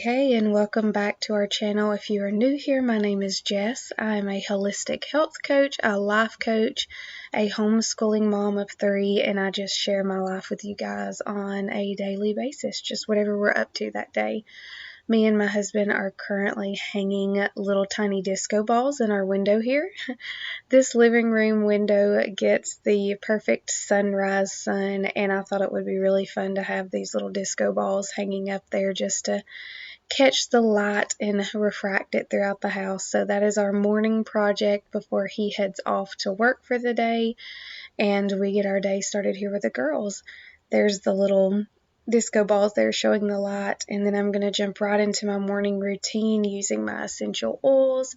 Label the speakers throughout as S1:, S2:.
S1: Hey, and welcome back to our channel. If you are new here, my name is Jess. I'm a holistic health coach, a life coach, a homeschooling mom of 3, and I just share my life with you guys on a daily basis, just whatever we're up to that day. Me and my husband are currently hanging little tiny disco balls in our window here. This living room window gets the perfect sunrise sun, and I thought it would be really fun to have these little disco balls hanging up there just to catch the light and refract it throughout the house. So that is our morning project before he heads off to work for the day, and we get our day started here with the girls. There's the little disco balls there showing the light, and then I'm going to jump right into my morning routine using my essential oils.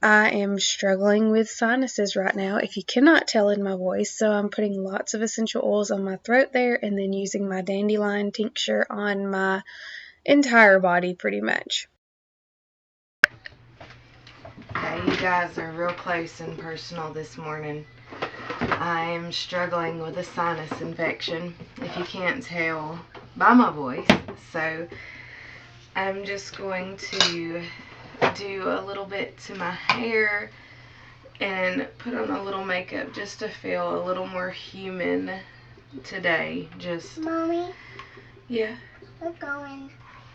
S1: I am struggling with sinuses right now, if you cannot tell in my voice, so I'm putting lots of essential oils on my throat there and then using my dandelion tincture on my entire body pretty much.
S2: Okay, you guys are real close and personal this morning. I'm struggling with a sinus infection, if you can't tell by my voice. So I'm just going to do a little bit to my hair and put on a little makeup just to feel a little more human today.
S3: Mommy?
S2: Yeah?
S3: We're going.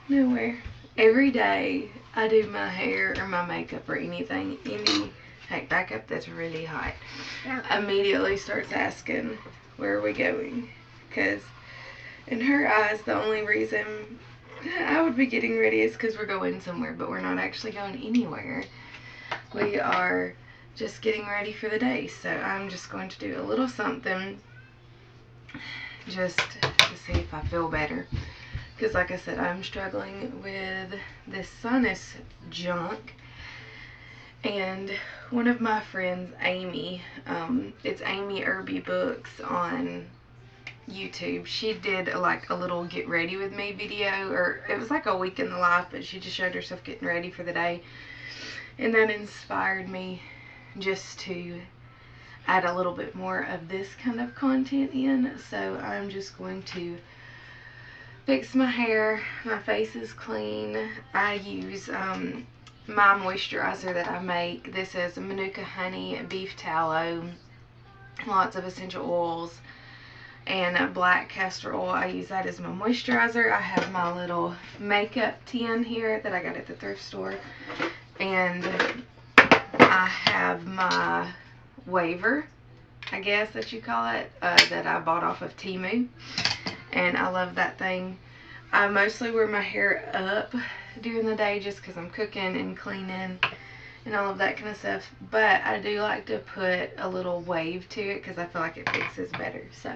S2: Nowhere. Every day I do my hair or my makeup or anything. Indy, heck, back up, that's really hot.
S3: No.
S2: Immediately starts asking, where are we going? Because in her eyes, the only reason I would be getting ready is because we're going somewhere, but we're not actually going anywhere. We are just getting ready for the day. So I'm just going to do a little something just to see if I feel better. Because like I said, I'm struggling with this sinus junk. And one of my friends, Amy, it's Amy Irby Books on YouTube. She did like a little get ready with me video, or it was like a week in the life, but she just showed herself getting ready for the day. And that inspired me just to add a little bit more of this kind of content in. So I'm just going to fix my hair. My face is clean. I use my moisturizer that I make. This is Manuka honey, beef tallow, lots of essential oils, and black castor oil. I use that as my moisturizer. I have my little makeup tin here that I got at the thrift store, and I have my waver, I guess that you call it, that I bought off of Temu. And I love that thing. I mostly wear my hair up during the day just because I'm cooking and cleaning and all of that kind of stuff. But I do like to put a little wave to it because I feel like it fixes better. So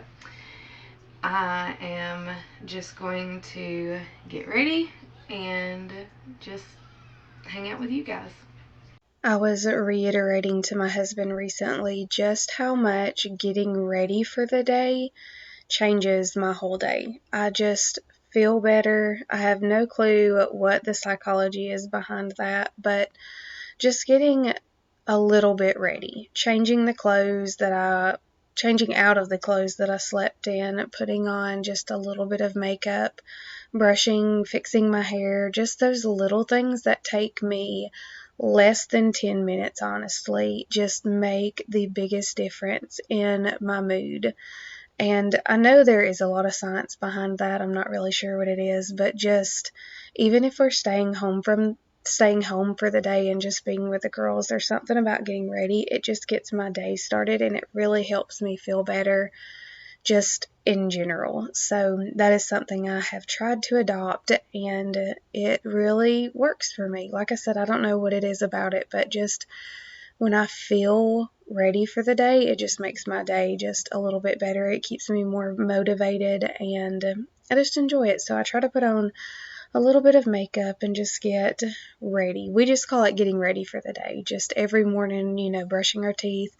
S2: I am just going to get ready and just hang out with you guys.
S1: I was reiterating to my husband recently just how much getting ready for the day changes my whole day. I just feel better. I have no clue what the psychology is behind that, but just getting a little bit ready, changing out of the clothes that I slept in, putting on just a little bit of makeup, brushing, fixing my hair, just those little things that take me less than 10 minutes, honestly, just make the biggest difference in my mood. And I know there is a lot of science behind that. I'm not really sure what it is, but just even if we're staying home for the day and just being with the girls, there's something about getting ready. It just gets my day started, and it really helps me feel better just in general. So that is something I have tried to adopt, and it really works for me. Like I said, I don't know what it is about it, but just when I feel ready for the day, it just makes my day just a little bit better. It keeps me more motivated, and I just enjoy it. So I try to put on a little bit of makeup and just get ready. We just call it getting ready for the day. Just every morning, brushing our teeth,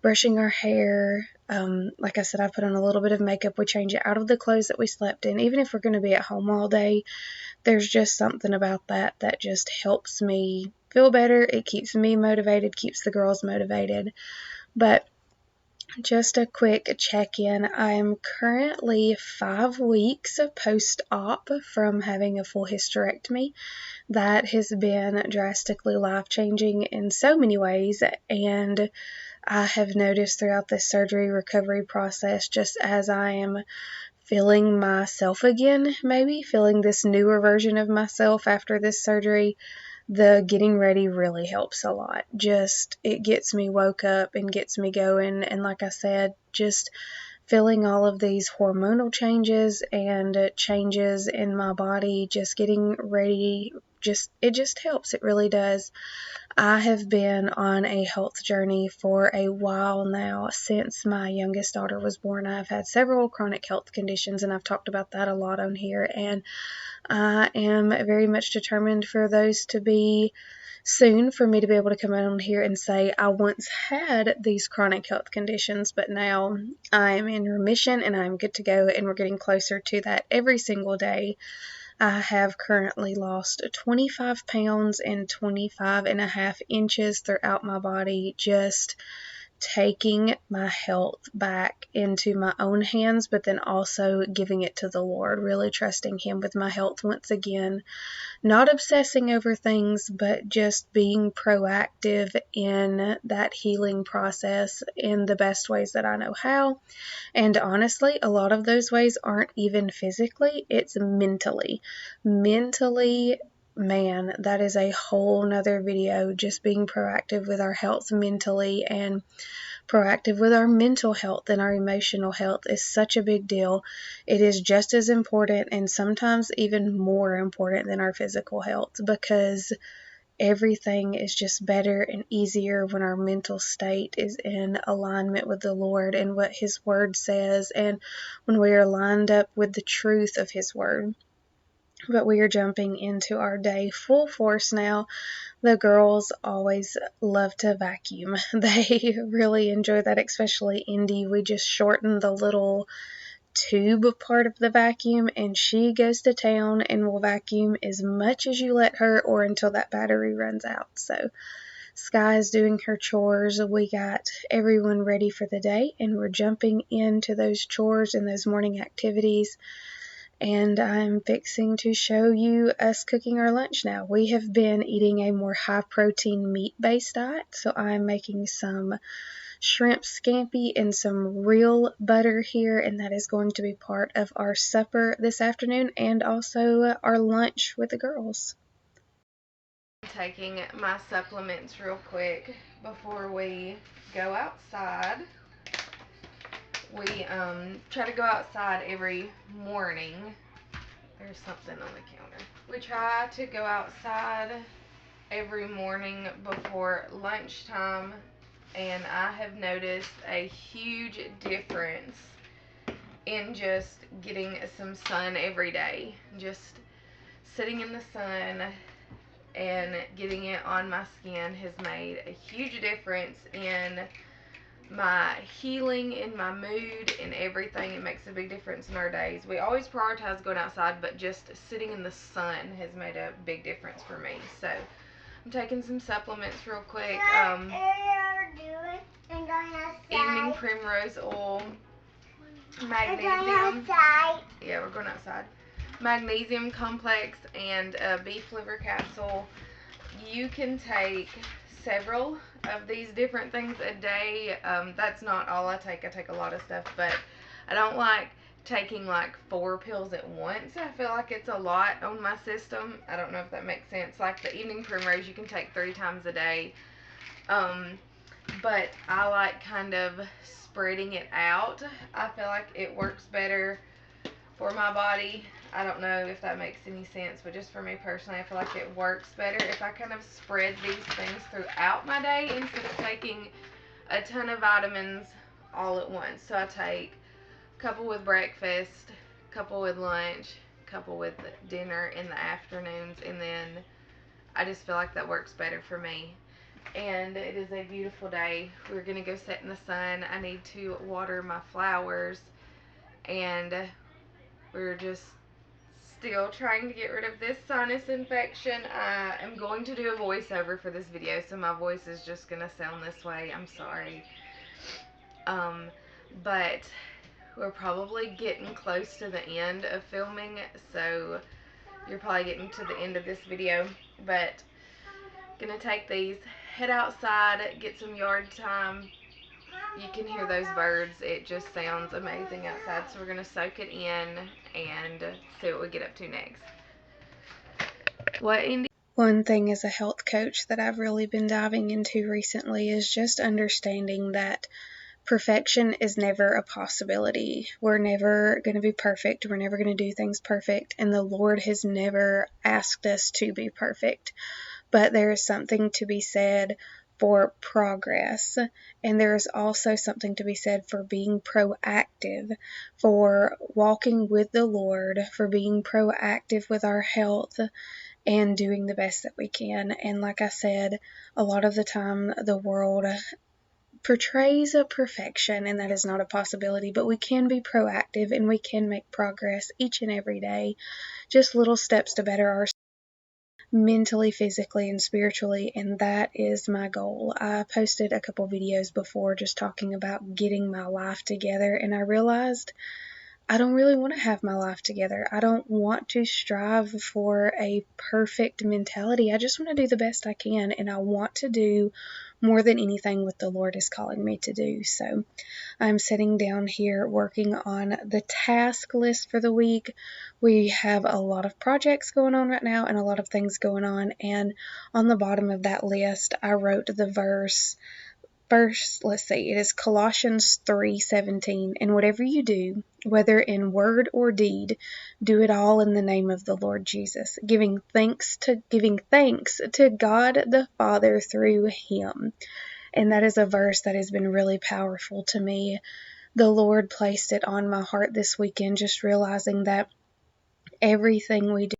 S1: brushing our hair. Like I said, I put on a little bit of makeup. We change it out of the clothes that we slept in. Even if we're going to be at home all day, there's just something about that just helps me feel better. It keeps me motivated, keeps the girls motivated. But just a quick check-in. I'm currently 5 weeks post-op from having a full hysterectomy. That has been drastically life-changing in so many ways, and I have noticed throughout this surgery recovery process, just as I am feeling myself again, maybe feeling this newer version of myself after this surgery, the getting ready really helps a lot. Just, it gets me woke up and gets me going. And like I said, just feeling all of these hormonal changes and changes in my body, just getting ready, it just helps. It really does. I have been on a health journey for a while now. Since my youngest daughter was born, I've had several chronic health conditions, and I've talked about that a lot on here. And I am very much determined for those to be soon, for me to be able to come out on here and say I once had these chronic health conditions, but now I'm in remission and I'm good to go, and we're getting closer to that every single day. I have currently lost 25 pounds and 25.5 inches throughout my body, just taking my health back into my own hands, but then also giving it to the Lord, really trusting Him with my health once again, not obsessing over things, but just being proactive in that healing process in the best ways that I know how. And honestly, a lot of those ways aren't even physically, it's mentally. Mentally, man, that is a whole nother video. Just being proactive with our health mentally and proactive with our mental health and our emotional health is such a big deal. It is just as important, and sometimes even more important than our physical health, because everything is just better and easier when our mental state is in alignment with the Lord and what His Word says, and when we are lined up with the truth of His Word. But we are jumping into our day full force now. The girls always love to vacuum. They really enjoy that, especially Indy. We just shorten the little tube part of the vacuum, and she goes to town and will vacuum as much as you let her, or until that battery runs out. So Sky is doing her chores. We got everyone ready for the day, and we're jumping into those chores and those morning activities. And I'm fixing to show you us cooking our lunch now. We have been eating a more high-protein meat-based diet, so I'm making some shrimp scampi and some real butter here, and that is going to be part of our supper this afternoon and also our lunch with the girls.
S2: I'm taking my supplements real quick before we go outside. We try to go outside every morning. There's something on the counter. We try to go outside every morning before lunchtime, and I have noticed a huge difference in just getting some sun every day. Just sitting in the sun and getting it on my skin has made a huge difference in my healing, in my mood, in everything. It makes a big difference in our days. We always prioritize going outside, but just sitting in the sun has made a big difference for me. So I'm taking some supplements real quick. Evening primrose oil, magnesium. Yeah, we're going outside. Magnesium complex and a beef liver capsule. You can take several of these different things a day. That's not all I take. I take a lot of stuff, but I don't like taking like 4 pills at once. I feel like it's a lot on my system. I don't know if that makes sense. Like the evening primrose, you can take 3 times a day. But I like kind of spreading it out. I feel like it works better for my body. I don't know if that makes any sense, but just for me personally, I feel like it works better if I kind of spread these things throughout my day instead of taking a ton of vitamins all at once. So I take a couple with breakfast, a couple with lunch, a couple with dinner in the afternoons, and then I just feel like that works better for me. And it is a beautiful day. We're going to go sit in the sun. I need to water my flowers, and we're just still trying to get rid of this sinus infection. I am going to do a voiceover for this video, so my voice is just going to sound this way. I'm sorry. But we're probably getting close to the end of filming, so you're probably getting to the end of this video. But gonna take these, head outside, get some yard time. You can hear those birds. It just sounds amazing outside. So we're gonna soak it in and see what we get up to next. What, Indy?
S1: One thing as a health coach that I've really been diving into recently is just understanding that perfection is never a possibility. We're never going to be perfect. We're never going to do things perfect. And the Lord has never asked us to be perfect. But there is something to be said for progress. And there is also something to be said for being proactive, for walking with the Lord, for being proactive with our health and doing the best that we can. And like I said, a lot of the time the world portrays a perfection, and that is not a possibility, but we can be proactive and we can make progress each and every day. Just little steps to better ourselves mentally, physically, and spiritually, and that is my goal. I posted a couple videos before just talking about getting my life together, and I realized I don't really want to have my life together. I don't want to strive for a perfect mentality. I just want to do the best I can, and I want to do more than anything what the Lord is calling me to do. So I'm sitting down here working on the task list for the week. We have a lot of projects going on right now and a lot of things going on, and on the bottom of that list I wrote the verse. First, let's see, it is Colossians 3:17, and whatever you do, whether in word or deed, do it all in the name of the Lord Jesus, giving thanks to God the Father through him. And that is a verse that has been really powerful to me. The Lord placed it on my heart this weekend, just realizing that everything we do,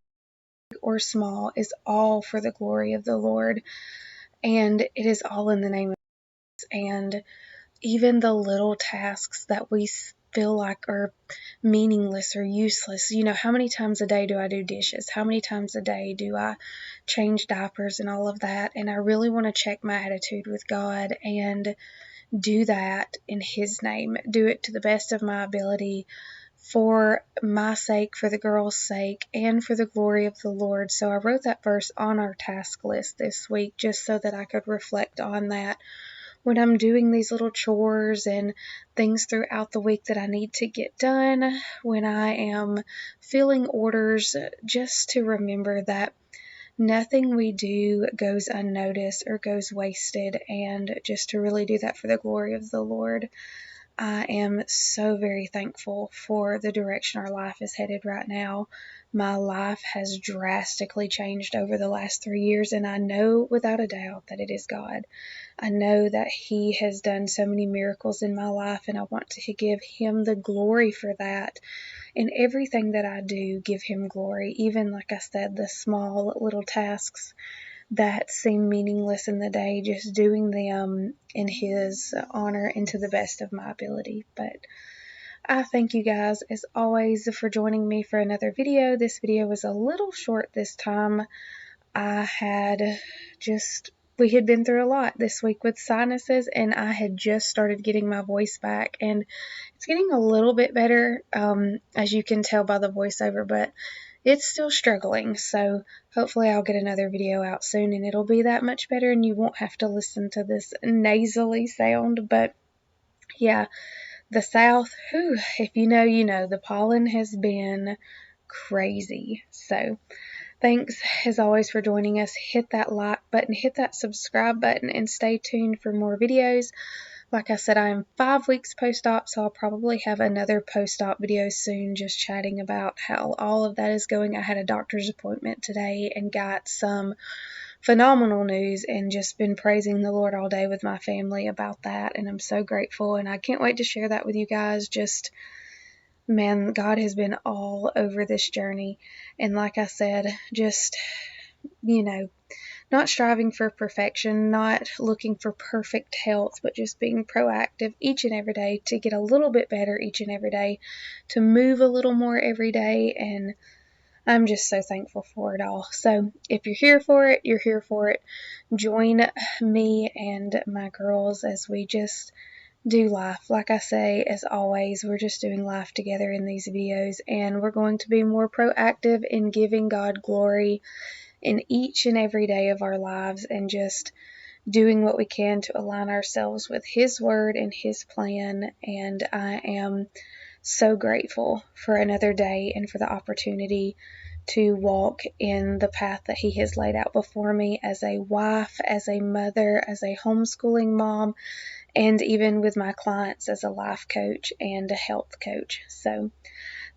S1: big or small, is all for the glory of the Lord, and it is all in the name of Jesus. And even the little tasks that we feel like are meaningless or useless. How many times a day do I do dishes? How many times a day do I change diapers and all of that? And I really want to check my attitude with God and do that in his name. Do it to the best of my ability, for my sake, for the girls' sake, and for the glory of the Lord. So I wrote that verse on our task list this week just so that I could reflect on that when I'm doing these little chores and things throughout the week that I need to get done, when I am filling orders, just to remember that nothing we do goes unnoticed or goes wasted, and just to really do that for the glory of the Lord. I am so very thankful for the direction our life is headed right now. My life has drastically changed over the last 3 years, and I know without a doubt that it is God. I know that he has done so many miracles in my life, and I want to give him the glory for that. In everything that I do, give him glory. Even, like I said, the small little tasks that seem meaningless in the day, just doing them in his honor and to the best of my ability. But I thank you guys, as always, for joining me for another video. This video was a little short this time. We had been through a lot this week with sinuses, and I had just started getting my voice back, and it's getting a little bit better, as you can tell by the voiceover, but it's still struggling. So hopefully I'll get another video out soon and it'll be that much better and you won't have to listen to this nasally sound. But yeah, the South, if you know, you know, the pollen has been crazy. So thanks as always for joining us. Hit that like button, hit that subscribe button, and stay tuned for more videos. Like I said, I am 5 weeks post-op, so I'll probably have another post-op video soon, just chatting about how all of that is going. I had a doctor's appointment today and got some phenomenal news, and just been praising the Lord all day with my family about that, and I'm so grateful, and I can't wait to share that with you guys. Just, man, God has been all over this journey, and like I said, just, not striving for perfection, not looking for perfect health, but just being proactive each and every day to get a little bit better each and every day, to move a little more every day, and I'm just so thankful for it all. So if you're here for it, you're here for it. Join me and my girls as we just do life. Like I say, as always, we're just doing life together in these videos, and we're going to be more proactive in giving God glory in each and every day of our lives, and just doing what we can to align ourselves with His Word and His plan. And I am so grateful for another day and for the opportunity to walk in the path that He has laid out before me as a wife, as a mother, as a homeschooling mom, and even with my clients as a life coach and a health coach. So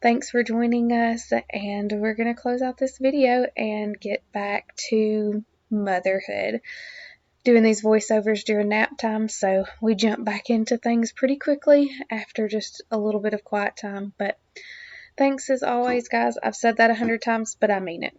S1: thanks for joining us, and we're going to close out this video and get back to motherhood. Doing these voiceovers during nap time, so we jump back into things pretty quickly after just a little bit of quiet time. But thanks as always, guys. I've said that 100 times, but I mean it.